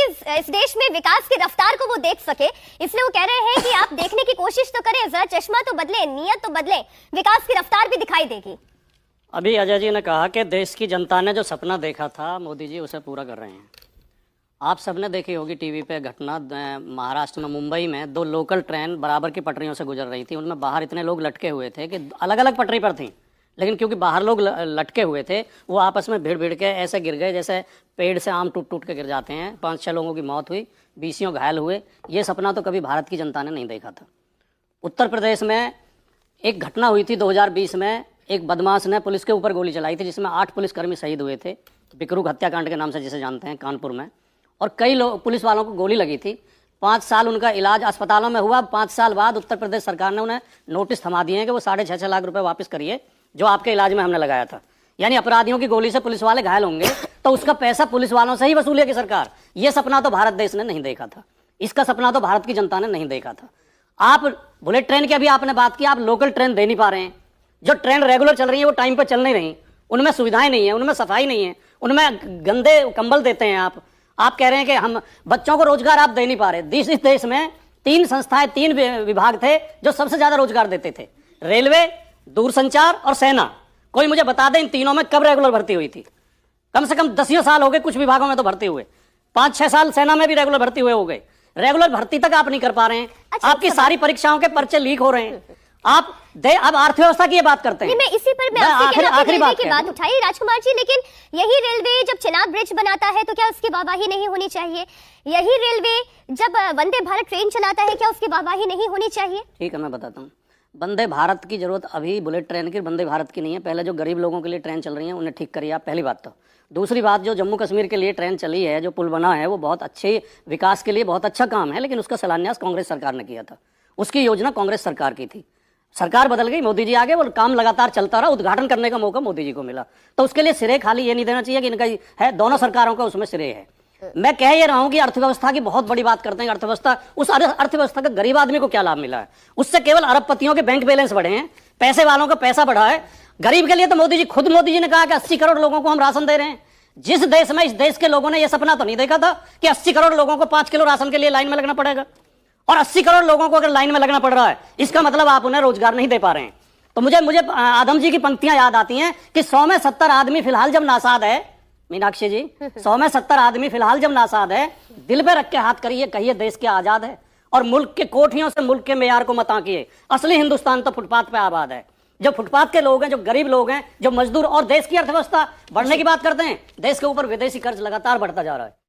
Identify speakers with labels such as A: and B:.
A: कि इस देश में विकास की रफ्तार को वो देख सके, इसलिए वो कह रहे हैं कि आप देखने की कोशिश तो करें, जरा चश्मा तो बदले, नियत तो बदले, विकास की रफ्तार भी दिखाई देगी।
B: अभी अजय जी ने कहा कि देश की जनता ने जो सपना देखा था मोदी जी उसे पूरा कर रहे हैं। आप सबने देखी होगी टीवी पे घटना, महाराष्ट्र में मुंबई में 2 लोकल ट्रेन बराबर की पटरियों से गुजर रही थी। उनमें बाहर इतने लोग लटके हुए थे कि अलग अलग पटरी पर थी, लेकिन क्योंकि बाहर लोग लटके हुए थे वो आपस में भिड़ भिड़ के ऐसे गिर गए जैसे पेड़ से आम टूट टूट के गिर जाते हैं। 5-6 लोगों की मौत हुई, 20 घायल हुए। ये सपना तो कभी भारत की जनता ने नहीं देखा था। उत्तर प्रदेश में एक घटना हुई थी 2020 में, एक बदमाश ने पुलिस के ऊपर गोली चलाई थी जिसमें 8 पुलिसकर्मी शहीद हुए थे, बिकरूक हत्याकांड के नाम से जिसे जानते हैं, कानपुर में। और कई लोग, पुलिस वालों को गोली लगी थी। 5 साल उनका इलाज अस्पतालों में हुआ। 5 साल बाद उत्तर प्रदेश सरकार ने उन्हें नोटिस थमा दिए हैं कि वो 6.5 लाख रुपए वापस करिए जो आपके इलाज में हमने लगाया था। यानी अपराधियों की गोली से पुलिस वाले घायल होंगे तो उसका पैसा पुलिस वालों से ही वसूलेगी सरकार। ये सपना तो भारत देश ने नहीं देखा था, इसका सपना तो भारत की जनता ने नहीं देखा था। आप बुलेट ट्रेन की अभी आपने बात की, आप लोकल ट्रेन दे नहीं पा रहे हैं। जो ट्रेन रेगुलर चल रही है वो टाइम पर चल नहीं रही, उनमें सुविधाएं नहीं है, उनमें सफाई नहीं है, उनमें गंदे कंबल देते हैं। आप कह रहे हैं कि हम बच्चों को रोजगार आप दे नहीं पा रहे। इस देश में 3 संस्थाएं, 3 विभाग थे जो सबसे ज्यादा रोजगार देते थे, रेलवे, दूरसंचार और सेना। कोई मुझे बता दें इन तीनों में कब रेगुलर भर्ती हुई थी? कम से कम 10 साल हो गए, कुछ विभागों में तो भर्ती हुए, 5-6 साल सेना में भी रेगुलर भर्ती हुए हो गए। रेगुलर भर्ती तक आप नहीं कर पा रहे हैं।
A: अच्छा,
B: आपकी सारी परीक्षाओं के पर्चे लीक हो रहे हैं। आप अब अर्थव्यवस्था की ये बात करते हैं।
A: मैं इसी पर मैं आखिरी बात उठाई राजकुमार जी, लेकिन यही रेलवे जब चेनाब ब्रिज बनाता है तो क्या उसकी वाहवाही नहीं होनी चाहिए? यही रेलवे जब वंदे भारत ट्रेन चलाता है, क्या उसकी वाहवाही नहीं होनी चाहिए?
B: ठीक है, मैं बताता हूँ। वंदे भारत की जरूरत अभी बुलेट ट्रेन की, वंदे भारत की नहीं है। पहले जो गरीब लोगों के लिए ट्रेन चल रही है उन्हें ठीक करिए आप, पहली बात तो। दूसरी बात, जो जम्मू कश्मीर के लिए ट्रेन चली है, जो पुल बना है, वो बहुत अच्छे विकास के लिए बहुत अच्छा काम है, लेकिन उसका शिलान्यास कांग्रेस सरकार ने किया था। उसकी योजना कांग्रेस सरकार की थी। सरकार बदल गई, मोदी जी आ गए, वो काम लगातार चलता रहा, उद्घाटन करने का मौका मोदी जी को मिला। तो उसके लिए सिरे खाली ये नहीं देना चाहिए कि इनका है, दोनों सरकारों का उसमें सिरे है। मैं कह ये रहा हूं कि अर्थव्यवस्था की बहुत बड़ी बात करते हैं। अर्थव्यवस्था, उस अर्थव्यवस्था का गरीब आदमी को क्या लाभ मिला है? उससे केवल अरबपतियों के बैंक बैलेंस बढ़े हैं, पैसे वालों का पैसा बढ़ा है। गरीब के लिए तो मोदी जी ने कहा कि 80 करोड़ लोगों को हम राशन दे रहे हैं। जिस देश में, इस देश के लोगों ने यह सपना तो नहीं देखा था कि 80 करोड़ लोगों को 5 किलो राशन के लिए लाइन में लगना पड़ेगा। और 80 करोड़ लोगों को अगर लाइन में लगना पड़ रहा है, इसका मतलब आप उन्हें रोजगार नहीं दे पा रहे हैं। तो मुझे आदम जी की पंक्तियां याद आती हैं कि 100 में 70 आदमी फिलहाल जब नासाद है, मीनाक्षी जी, 100 में 70 आदमी फिलहाल जब नासाद है, दिल पे रख के हाथ करिए, कहिए देश के आजाद है। और मुल्क के कोठियों से मुल्क के मेयार को मत आंकिए। असली हिंदुस्तान तो फुटपाथ पे आबाद है। जो फुटपाथ के लोग हैं, जो गरीब लोग हैं, जो मजदूर, और देश की अर्थव्यवस्था बढ़ने की बात करते हैं, देश के ऊपर विदेशी कर्ज लगातार बढ़ता जा रहा है।